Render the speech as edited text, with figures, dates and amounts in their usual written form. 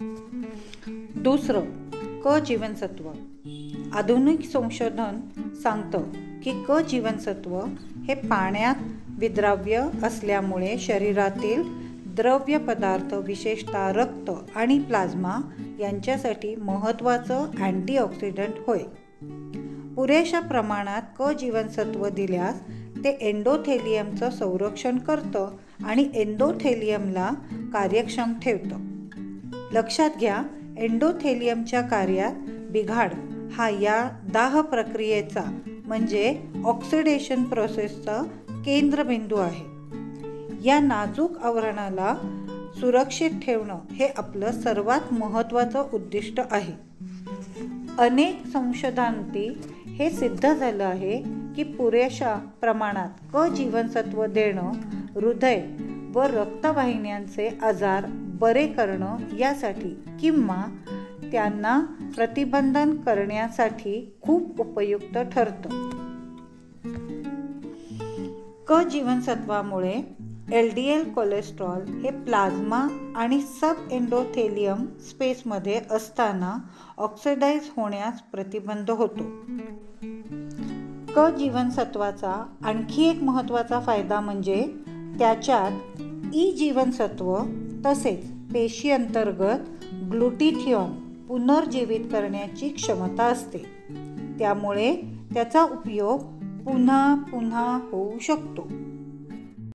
दुसरं, क जीवनसत्व. आधुनिक संशोधन सांगतं की क जीवनसत्व हे पाण्यात विद्राव्य असल्यामुळे शरीरातील द्रव्य पदार्थ, विशेषतः रक्त आणि प्लाझ्मा यांच्यासाठी महत्त्वाचं अँटीऑक्सिडंट होय. पुरेशा प्रमाणात क जीवनसत्व दिल्यास ते एंडोथेलियमचं संरक्षण करतं आणि एंडोथेलियमला कार्यक्षम ठेवतं. लक्षात घ्या, एंडोथेलियमच्या कार्यात बिघाड हा या दाह प्रक्रियेचा म्हणजे ऑक्सिडेशन प्रोसेसचा केंद्रबिंदू आहे. या नाजूक आवरणाला सुरक्षित ठेवणं हे आपलं सर्वात महत्त्वाचं उद्दिष्ट आहे. अनेक संशोधनांती हे सिद्ध झालं आहे की पुरेशा प्रमाणात क जीवनसत्व देणं हृदय व रक्तवाहिन्यांचे आजार बरे करणं यासाठी किंवा त्यांना प्रतिबंधन करण्यासाठी खूप उपयुक्त ठरतं. क जीवनसत्वामुळे LDL कोलेस्ट्रॉल हे प्लाझ्मा आणि सब एंडोथेलियम स्पेसमध्ये असताना ऑक्सिडाइज होण्यास प्रतिबंध होतो. क जीवनसत्वाचा आणखी एक महत्त्वाचा फायदा म्हणजे त्याच्यात ई जीवनसत्व तसेच पेशी अंतर्गत ग्लुटिथिऑन पुनर्जीवित करण्याची क्षमता असते. त्यामुळे त्याचा उपयोग पुन्हा पुन्हा होऊ शकतो.